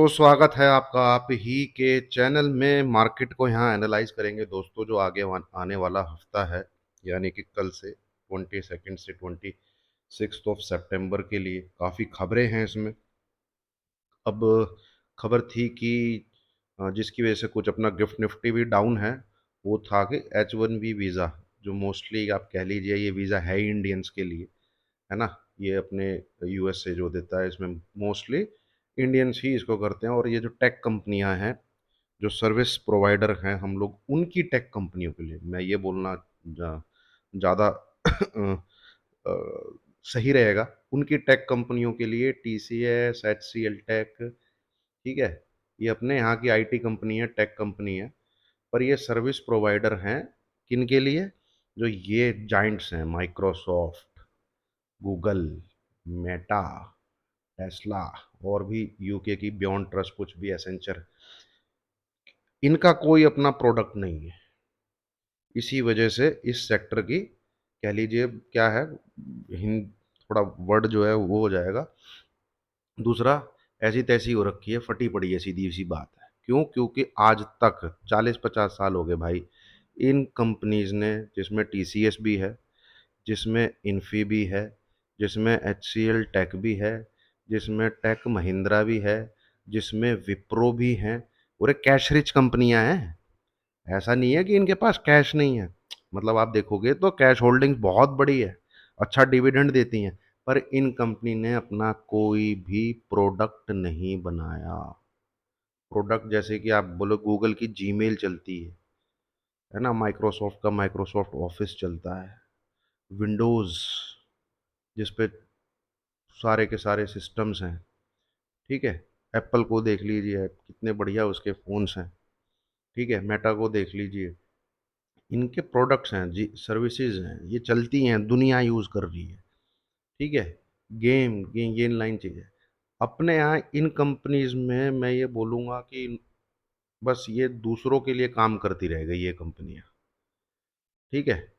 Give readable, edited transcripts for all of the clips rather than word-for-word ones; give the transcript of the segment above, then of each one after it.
तो स्वागत है आपका आप ही के चैनल में। मार्केट को यहाँ एनालाइज करेंगे दोस्तों, जो आने वाला हफ्ता है, यानी कि कल से 22 से 26 सितंबर के लिए काफ़ी खबरें हैं इसमें। अब खबर थी कि जिसकी वजह से कुछ अपना गिफ्ट निफ्टी भी डाउन है, वो था कि H1B वीज़ा, जो मोस्टली आप कह लीजिए ये वीज़ा है ही इंडियंस के लिए, है ना। ये अपने यूएस से जो देता है, इसमें मोस्टली इंडियंस ही इसको करते हैं। और ये जो टेक कंपनियां हैं, जो सर्विस प्रोवाइडर हैं हम लोग, उनकी टेक कंपनियों के लिए मैं ये बोलना ज़्यादा अ, सही रहेगा। उनकी टेक कंपनियों के लिए TCS, HCL टेक, ठीक है, ये अपने यहाँ की आईटी कंपनी है, टेक कंपनी है। पर ये सर्विस प्रोवाइडर हैं किन के लिए? जो ये जाइंट्स हैं, माइक्रोसॉफ्ट, गूगल, मेटा, टेस्ला, और भी यूके की बियॉन्ड ट्रस्ट, कुछ भी एसेंचर, इनका कोई अपना प्रोडक्ट नहीं है। इसी वजह से इस सेक्टर की, कह लीजिए क्या है, हिंद थोड़ा वर्ड जो है वो हो जाएगा दूसरा, ऐसी तैसी हो रखी है, फटी पड़ी है, सीधी सी बात है। क्यों? क्योंकि आज तक 40-50 साल हो गए भाई इन कंपनीज ने, जिसमें TCS भी है, जिसमें इन्फी भी है, जिसमें HCL टेक भी है, जिसमें टेक महिंद्रा भी है, जिसमें विप्रो भी हैं। पूरे कैश रिच कंपनियां हैं। ऐसा नहीं है कि इनके पास कैश नहीं है। मतलब आप देखोगे तो कैश होल्डिंग्स बहुत बड़ी है, अच्छा डिविडेंड देती हैं। पर इन कंपनी ने अपना कोई भी प्रोडक्ट नहीं बनाया। प्रोडक्ट जैसे कि आप बोलो, गूगल की जीमेल चलती है ना, माइक्रोसॉफ्ट का माइक्रोसॉफ्ट ऑफिस चलता है, विंडोज़ जिस पे सारे के सारे सिस्टम्स हैं, ठीक है। एप्पल को देख लीजिए, कितने बढ़िया उसके फ़ोन्स हैं, ठीक है। मेटा को देख लीजिए, इनके प्रोडक्ट्स हैं जी, सर्विसेज हैं, ये चलती हैं, दुनिया यूज़ कर रही है, ठीक है। ये इन लाइन चीज़ें अपने यहाँ इन कंपनीज में, मैं ये बोलूँगा कि बस ये दूसरों के लिए काम करती रह गई ये कंपनियाँ, ठीक है।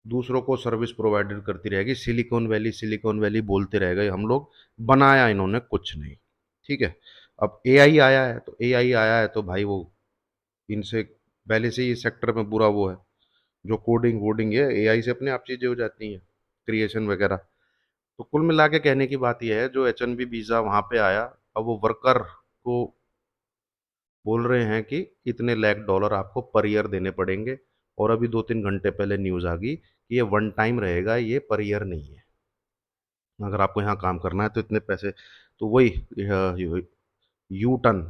दूसरों को सर्विस प्रोवाइडर करती रहेगी, सिलिकॉन वैली बोलते रह गए हम लोग, बनाया इन्होंने कुछ नहीं, ठीक है। अब एआई आया है, तो एआई आया है तो भाई वो इनसे पहले से ही इस सेक्टर में बुरा वो है। जो कोडिंग वोडिंग है, एआई से अपने आप चीज़ें हो जाती हैं, क्रिएशन वगैरह। तो कुल मिला के कहने की बात यह है, जो H1B वीज़ा वहाँ पे आया, अब वो वर्कर को बोल रहे हैं कि इतने लाख डॉलर आपको पर ईयर देने पड़ेंगे। और अभी 2-3 घंटे पहले न्यूज़ आ गई कि ये वन टाइम रहेगा, ये पर ईयर नहीं है। अगर आपको यहाँ काम करना है तो इतने पैसे। तो वही यू टर्न,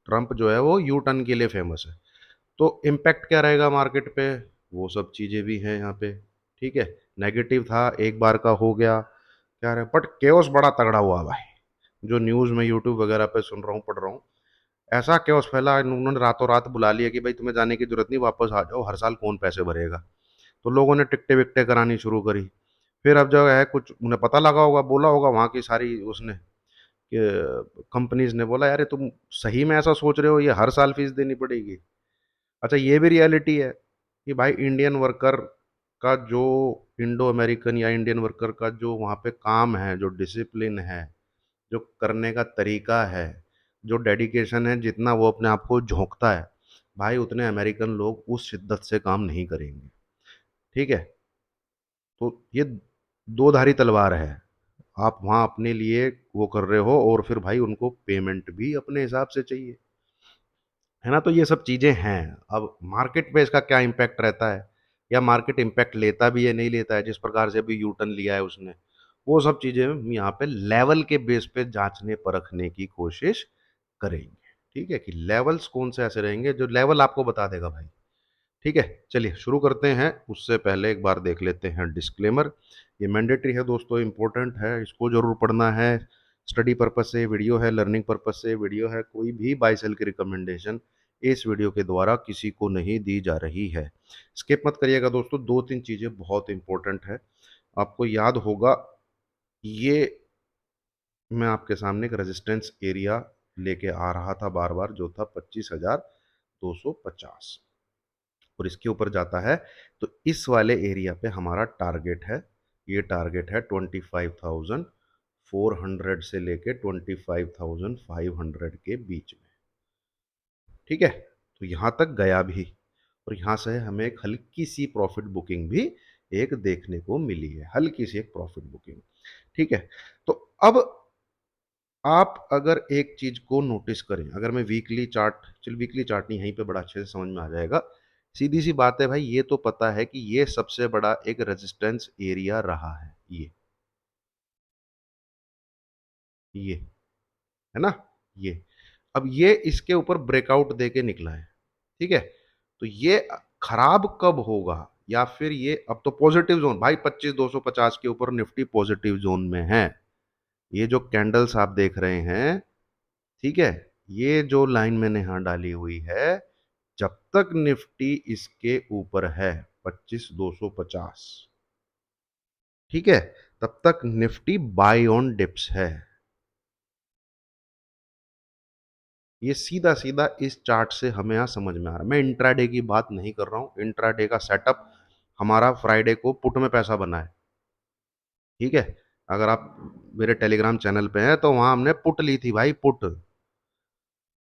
ट्रम्प जो है वो यू टर्न के लिए फेमस है। तो इम्पैक्ट क्या रहेगा मार्केट पे, वो सब चीज़ें भी हैं यहाँ पे, ठीक है। नेगेटिव था, एक बार का हो गया, क्या रहे, बट केओस बड़ा तगड़ा हुआ भाई। जो न्यूज़ में यूट्यूब वगैरह पे सुन रहा हूँ, पढ़ रहा हूँ, ऐसा केओस फैला, उन्होंने रातों रात बुला लिया कि भाई तुम्हें जाने की जरूरत नहीं, वापस आ जाओ, हर साल कौन पैसे भरेगा। तो लोगों ने टिकटें विकटें करानी शुरू करी। फिर अब जो है, कुछ उन्हें पता लगा होगा, बोला होगा वहाँ की सारी उसने, कंपनीज ने बोला, यार तुम सही में ऐसा सोच रहे हो, ये हर साल फीस देनी पड़ेगी। अच्छा, ये भी रियलिटी है कि भाई इंडियन वर्कर का जो, इंडो अमेरिकन या इंडियन वर्कर का जो वहाँ पे काम है, जो डिसिप्लिन है, जो करने का तरीका है, जो डेडिकेशन है, जितना वो अपने आप को झोंकता है, भाई उतने अमेरिकन लोग उस शिद्दत से काम नहीं करेंगे, ठीक है। तो ये दो धारी तलवार है। आप वहाँ अपने लिए वो कर रहे हो, और फिर भाई उनको पेमेंट भी अपने हिसाब से चाहिए, है ना। तो ये सब चीज़ें हैं। अब मार्केट पे इसका क्या इम्पैक्ट रहता है, या मार्केट इम्पैक्ट लेता भी है नहीं लेता है, जिस प्रकार से अभी यू टर्न लिया है उसने, वो सब चीज़ें हम यहाँ पे लेवल के बेस पे जांचने परखने की कोशिश करेंगे, ठीक है। कि लेवल्स कौन से ऐसे रहेंगे जो लेवल आपको बता देगा भाई, ठीक है। चलिए शुरू करते हैं। उससे पहले एक बार देख लेते हैं डिस्क्लेमर। ये मैंडेटरी है दोस्तों, इम्पोर्टेंट है, इसको जरूर पढ़ना है। स्टडी पर्पज से वीडियो है, लर्निंग पर्पज से वीडियो है, कोई भी बाय सेल की रिकमेंडेशन इस वीडियो के द्वारा किसी को नहीं दी जा रही है। स्किप मत करिएगा दोस्तों, 2-3 चीज़ें बहुत इंपॉर्टेंट है। आपको याद होगा, ये मैं आपके सामने एक रेजिस्टेंस एरिया लेके आ रहा था बार बार, जो था 25,250, और इसके ऊपर जाता है तो इस वाले एरिया पे हमारा टारगेट है। ये टारगेट है 25,400, 400 से लेके 25,500 के बीच में। ठीक है, तो यहां तक गया भी, और यहां से हमें एक हल्की सी प्रॉफिट बुकिंग भी एक देखने को मिली है, हल्की सी एक प्रॉफिट बुकिंग। ठीक है, तो अब आप अगर एक चीज को नोटिस करें, अगर मैं वीकली चार्ट, चल वीकली चार्ट नहीं, यहीं पे बड़ा अच्छे से समझ में आ जाएगा। सीधी सी बात है भाई, ये तो पता है कि ये सबसे बड़ा एक रेजिस्टेंस एरिया रहा है, ये है ना, ये अब ये इसके ऊपर ब्रेकआउट देके निकला है। ठीक है, तो ये खराब कब होगा, या फिर ये अब तो पॉजिटिव जोन भाई 25,250 के ऊपर निफ्टी पॉजिटिव जोन में है। ये जो कैंडल्स आप देख रहे हैं, ठीक है, ये जो लाइन मैंने यहां डाली हुई है, जब तक निफ्टी इसके ऊपर है 25,250, ठीक है, तब तक निफ्टी बाय ऑन डिप्स है। ये सीधा सीधा इस चार्ट से हमें यहां समझ में आ रहा है। मैं इंट्राडे की बात नहीं कर रहा हूं, इंट्राडे का सेटअप हमारा फ्राइडे को पुट में पैसा बना है। ठीक है, अगर आप मेरे टेलीग्राम चैनल पे हैं तो वहां हमने पुट ली थी भाई, पुट।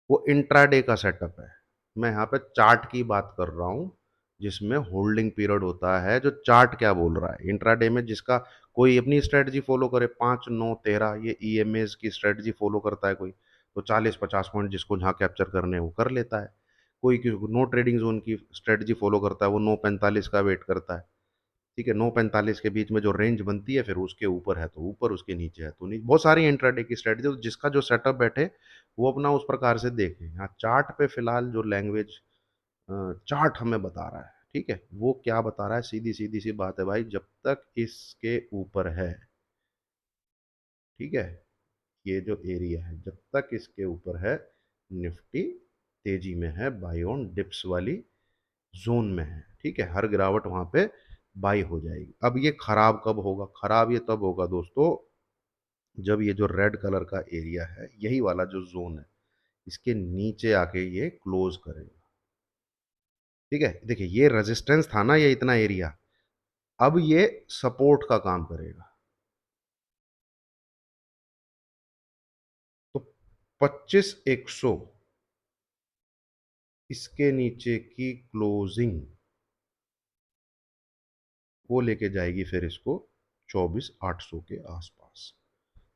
वो इंट्राडे का सेटअप है। मैं यहाँ पे चार्ट की बात कर रहा हूँ, जिसमें होल्डिंग पीरियड होता है, जो चार्ट क्या बोल रहा है इंट्राडे में, जिसका कोई अपनी स्ट्रेटजी फॉलो करे, 5 9 13 ये ईएमएस की स्ट्रेटजी फॉलो करता है कोई, तो 40 50 पॉइंट जिसको जहाँ कैप्चर करने हैं वो कर लेता है। कोई नो ट्रेडिंग जोन की स्ट्रेटजी फॉलो करता है, वो 9:45 का वेट करता है। ठीक है, 9:45 के बीच में जो रेंज बनती है, फिर उसके ऊपर है तो ऊपर, उसके नीचे है तो नीचे। बहुत सारी इंट्राडे की स्ट्रेटजी, जिसका जो सेटअप बैठे वो अपना उस प्रकार से देखे। यहाँ चार्ट पे फिलहाल जो लैंग्वेज चार्ट हमें बता रहा है, ठीक है, वो क्या बता रहा है, सीधी सीधी सी बात है भाई, जब तक इसके ऊपर है, ठीक है, ये जो एरिया है जब तक इसके ऊपर है, निफ्टी तेजी में है, बाई ऑन डिप्स वाली जोन में है। ठीक है, हर गिरावट वहां पे बाई हो जाएगी। अब ये खराब कब होगा, खराब ये तब होगा दोस्तों, जब ये जो रेड कलर का एरिया है, यही वाला जो जोन है, इसके नीचे आके ये क्लोज करेगा। ठीक है, देखिए ये रेजिस्टेंस था ना, ये इतना एरिया, अब ये सपोर्ट का काम करेगा। तो 25,100 इसके नीचे की क्लोजिंग, वो लेके जाएगी फिर इसको 24,800 के आसपास।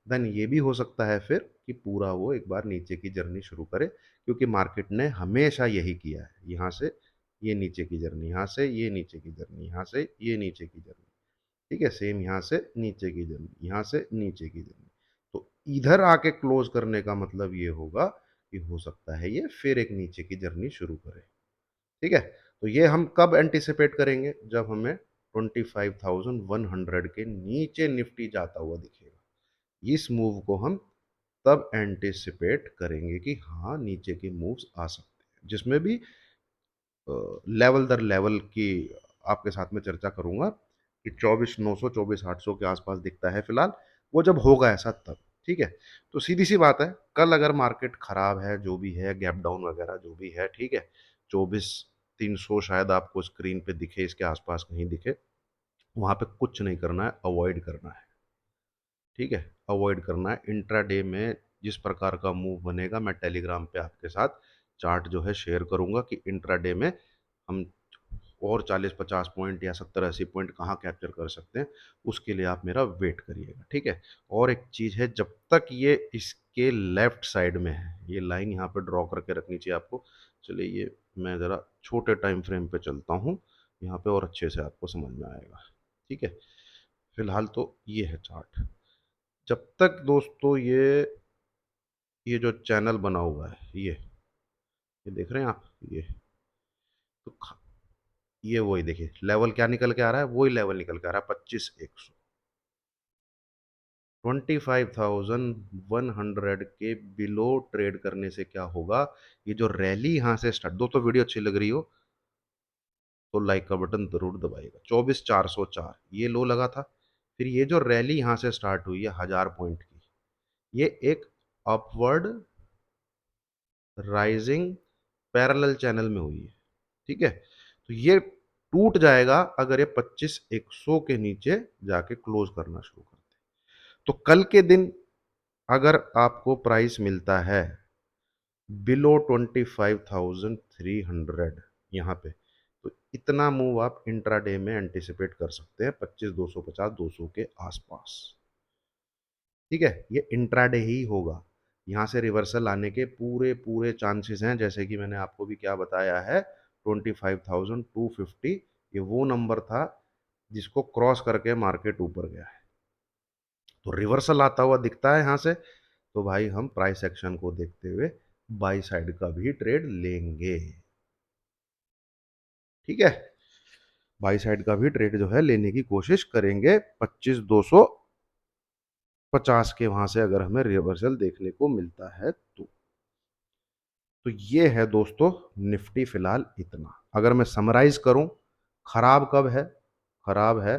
देन ये भी हो सकता है फिर कि पूरा वो एक बार नीचे की जर्नी शुरू करे, क्योंकि मार्केट ने हमेशा यही किया है, यहां से ये नीचे की जर्नी, यहां से ये नीचे की जर्नी, यहां से ये नीचे की जर्नी। ठीक है, सेम यहां से नीचे की जर्नी, यहां से नीचे की जर्नी। तो इधर आके क्लोज करने का मतलब ये होगा कि हो सकता है ये फिर एक नीचे की जर्नी शुरू करे। ठीक है, तो ये हम कब एंटिसिपेट करेंगे, जब हमें 25,100 के नीचे निफ्टी जाता हुआ दिखेगा। इस मूव को हम तब एंटिसिपेट करेंगे कि हाँ नीचे के मूव्स आ सकते हैं, जिसमें भी लेवल दर लेवल की आपके साथ में चर्चा करूंगा कि 24,900 24,800 के आसपास दिखता है फिलहाल, वो जब होगा ऐसा तब। ठीक है, तो सीधी सी बात है, कल अगर मार्केट खराब है, जो भी है गैप डाउन वगैरह जो भी है, ठीक है, 24,300 शायद आपको स्क्रीन पे दिखे, इसके आसपास कहीं दिखे, वहां पे कुछ नहीं करना है, अवॉइड करना है। ठीक है, अवॉइड करना है। इंट्राडे में जिस प्रकार का मूव बनेगा, मैं टेलीग्राम पे आपके साथ चार्ट जो है शेयर करूंगा कि इंट्राडे में हम और 40 50 पॉइंट या 70 80 पॉइंट कहाँ कैप्चर कर सकते हैं, उसके लिए आप मेरा वेट करिएगा। ठीक है, और एक चीज़ है, जब तक ये इसके लेफ्ट साइड में है, ये लाइन यहाँ पे ड्रॉ करके रखनी चाहिए आपको। चलिए ये मैं ज़रा छोटे टाइम फ्रेम पे चलता हूँ, यहाँ पे और अच्छे से आपको समझ में आएगा। ठीक है, फिलहाल तो ये है चार्ट। जब तक दोस्तों ये जो चैनल बना हुआ है, ये देख रहे हैं आप, तो ये वही देखिए लेवल क्या निकल के आ रहा है, वही लेवल निकल के आ रहा है 25,100। 25,100 के बिलो ट्रेड करने से क्या होगा, ये जो रैली यहां से स्टार्ट, दोस्तों वीडियो अच्छी लग रही हो तो लाइक का बटन जरूर दबाइएगा। 24,404 ये लो लगा था, फिर ये जो रैली यहां से स्टार्ट हुई है 1,000 पॉइंट की, ये एक अपवर्ड राइजिंग पैरेलल चैनल में हुई है। ठीक है, तो ये टूट जाएगा अगर ये 25,100 के नीचे जाके क्लोज करना शुरू करते हैं। तो कल के दिन अगर आपको प्राइस मिलता है बिलो 25,300 यहाँ पे, तो इतना मूव आप इंट्राडे में एंटिसिपेट कर सकते हैं 25,250 200 के आसपास। ठीक है, ये इंट्राडे ही होगा। यहाँ से रिवर्सल आने के पूरे पूरे चांसेस हैं, जैसे कि मैंने आपको भी क्या बताया है, 25,250 ये वो नंबर था जिसको क्रॉस करके मार्केट ऊपर गया है। तो रिवर्सल आता हुआ दिखता है यहाँ से, तो भाई हम प्राइस एक्शन को देखते हुए बाई साइड का भी ट्रेड लेंगे। ठीक है, बाई साइड का भी ट्रेड जो है लेने की कोशिश करेंगे 25,250 के वहां से अगर हमें रिवर्सल देखने को मिलता है तो ये है दोस्तों निफ्टी फिलहाल इतना। अगर मैं समराइज करूं, खराब कब है? खराब है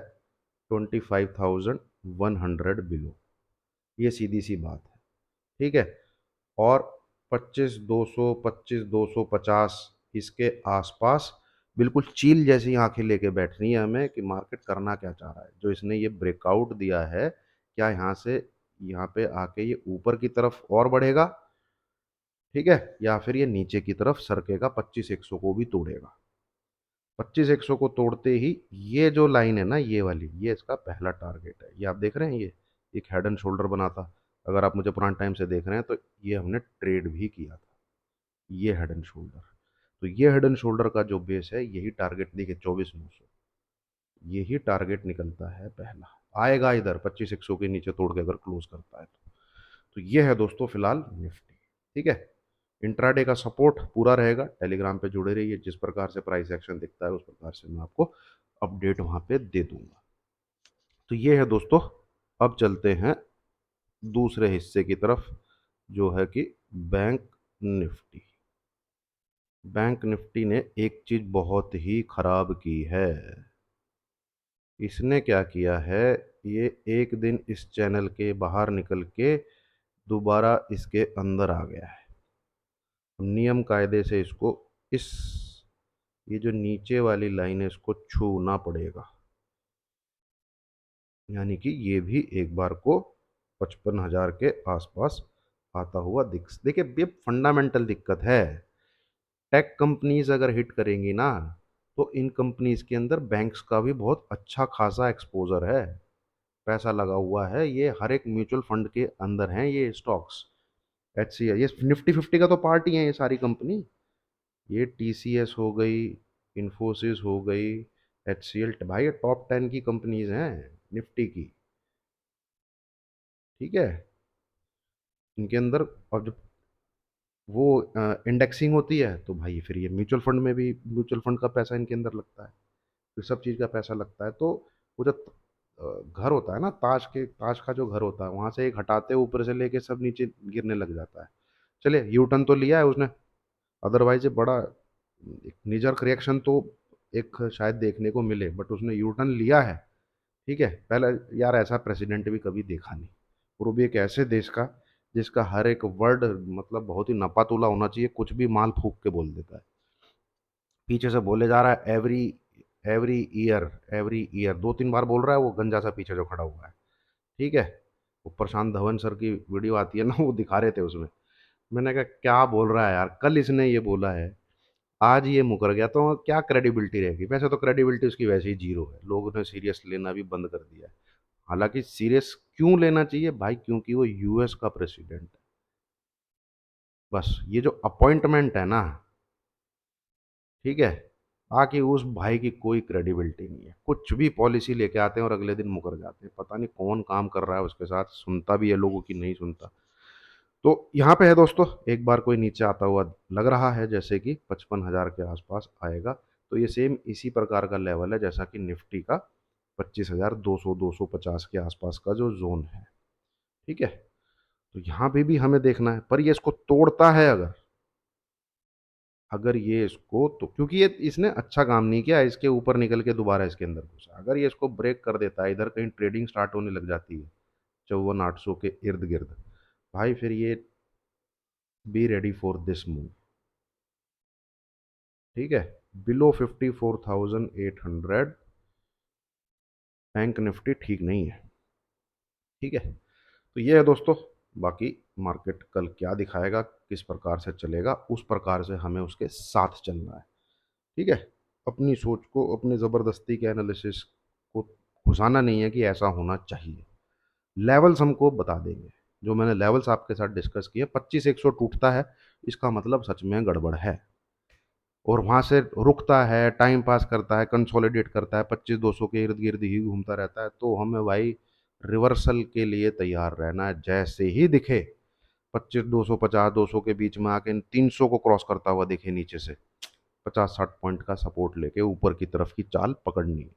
25,100 बिलो, ये सीधी सी बात है। ठीक है, और 25,200 25,250 इसके आसपास बिल्कुल चील जैसी आंखें लेके बैठनी है हमें कि मार्केट करना क्या चाह रहा है। जो इसने ये ब्रेकआउट दिया है, क्या यहाँ से यहाँ पे आके ये ऊपर की तरफ और बढ़ेगा, ठीक है, या फिर ये नीचे की तरफ सरकेगा 25,100 को भी तोड़ेगा। 25,100 को तोड़ते ही ये जो लाइन है ना, ये वाली, ये इसका पहला टारगेट है। ये आप देख रहे हैं, ये एक हेड एंड शोल्डर बना था। अगर आप मुझे पुराने टाइम से देख रहे हैं तो ये हमने ट्रेड भी किया था, ये हेड एंड शोल्डर। तो ये हेड एंड शोल्डर का जो बेस है, यही टारगेट देखिए 24,900, यही टारगेट निकलता है पहला। आएगा इधर 25,100 के नीचे तोड़ के अगर क्लोज करता है तो ये है दोस्तों फिलहाल निफ्टी। ठीक है, इंट्राडे का सपोर्ट पूरा रहेगा। टेलीग्राम पे जुड़े रहिए, जिस प्रकार से प्राइस एक्शन दिखता है उस प्रकार से मैं आपको अपडेट वहां पे दे दूंगा। तो ये है दोस्तों, अब चलते हैं दूसरे हिस्से की तरफ, जो है कि बैंक निफ्टी। बैंक निफ्टी ने एक चीज बहुत ही खराब की है। इसने क्या किया है, ये एक दिन इस चैनल के बाहर निकल के दोबारा इसके अंदर आ गया है। नियम कायदे से इसको इस ये जो नीचे वाली लाइन है इसको छूना पड़ेगा, यानी कि ये भी एक बार को 55,000 के आसपास आता हुआ देखिए ये फंडामेंटल दिक्कत है। टेक कंपनीज अगर हिट करेंगी ना, तो इन कंपनीज के अंदर बैंक्स का भी बहुत अच्छा खासा एक्सपोजर है, पैसा लगा हुआ है। ये हर एक म्यूचुअल फंड के अंदर हैं ये स्टॉक्स। एच सी, ये निफ्टी 50 का तो पार्ट ही है ये सारी कंपनी। ये टी सी एस हो गई, इन्फोसिस हो गई, एच सी एल, भाई ये टॉप 10 की कंपनीज हैं निफ्टी की। ठीक है, इनके अंदर, और जब वो इंडेक्सिंग होती है तो भाई फिर ये म्यूचुअल फंड में भी म्यूचुअल फंड का पैसा इनके अंदर लगता है, फिर सब चीज़ का पैसा लगता है। तो वो जो घर होता है ना, ताश का जो घर होता है, वहां से एक हटाते ऊपर से लेके सब नीचे गिरने लग जाता है। चलिए यू टर्न तो लिया है उसने, अदरवाइज ये बड़ा एक निजर्क रिएक्शन तो एक शायद देखने को मिले, बट उसने यू टर्न लिया है। ठीक है, पहले यार ऐसा प्रेसिडेंट भी कभी देखा नहीं, और वो भी एक ऐसे देश का जिसका हर एक वर्ड मतलब बहुत ही नपातुला होना चाहिए, कुछ भी माल फूक के बोल देता है। पीछे से बोले जा रहा है every every year, every year 2-3 बार बोल रहा है, वो गंजा सा पीछे जो खड़ा हुआ है। ठीक है, वो प्रशांत धवन सर की वीडियो आती है ना, वो दिखा रहे थे उसमें। मैंने कहा क्या बोल रहा है यार, कल इसने ये बोला है, आज ये मुकर गया, तो क्या क्रेडिबिलिटी रहेगी? वैसे तो क्रेडिबिलिटी उसकी वैसे ही जीरो है, लोगों ने सीरियस लेना भी बंद कर दिया है। हालांकि सीरियस क्यों लेना चाहिए भाई, क्योंकि वो यूएस का प्रेसिडेंट है। बस ये जो अपॉइंटमेंट है ना, ठीक है, बाकी उस भाई की कोई क्रेडिबिलिटी नहीं है। कुछ भी पॉलिसी लेके आते हैं और अगले दिन मुकर जाते हैं, पता नहीं कौन काम कर रहा है उसके साथ, सुनता भी है लोगों की, नहीं सुनता। तो यहाँ पे है दोस्तों, एक बार कोई नीचे आता हुआ लग रहा है जैसे कि 55,000 के आसपास आएगा। तो ये सेम इसी प्रकार का लेवल है जैसा कि निफ्टी का 25,200 250 के आसपास का जो जोन है। ठीक है, तो यहाँ पे भी हमें देखना है, पर ये इसको तोड़ता है अगर, ये इसको तो, क्योंकि ये इसने अच्छा काम नहीं किया, इसके ऊपर निकल के दोबारा इसके अंदर घुसा, अगर ये इसको ब्रेक कर देता है, इधर कहीं ट्रेडिंग स्टार्ट होने लग जाती है 54,800 के इर्द गिर्द, भाई फिर ये be ready for this move. ठीक है, बिलो 54,800 बैंक निफ्टी ठीक नहीं है। ठीक है, तो ये है दोस्तों, बाकी मार्केट कल क्या दिखाएगा, किस प्रकार से चलेगा, उस प्रकार से हमें उसके साथ चलना है। ठीक है, अपनी सोच को, अपने ज़बरदस्ती के एनालिसिस को घुसाना नहीं है कि ऐसा होना चाहिए। लेवल्स हमको बता देंगे, जो मैंने लेवल्स आपके साथ डिस्कस किए, 25-100 टूटता है, इसका मतलब सच में गड़बड़ है। और वहाँ से रुकता है, टाइम पास करता है, कंसोलिडेट करता है, 25-200 के इर्द गिर्द ही घूमता रहता है, तो हमें भाई रिवर्सल के लिए तैयार रहना है। जैसे ही दिखे 25-250, 200 के बीच में आके 300 को क्रॉस करता हुआ दिखे नीचे से, 50-60 पॉइंट का सपोर्ट लेके ऊपर की तरफ की चाल पकड़नी है।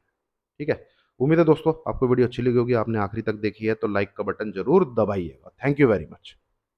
ठीक है, उम्मीद है दोस्तों आपको वीडियो अच्छी लगी होगी, आपने आखिरी तक देखी है तो लाइक का बटन जरूर दबाइएगा। Thank you very much.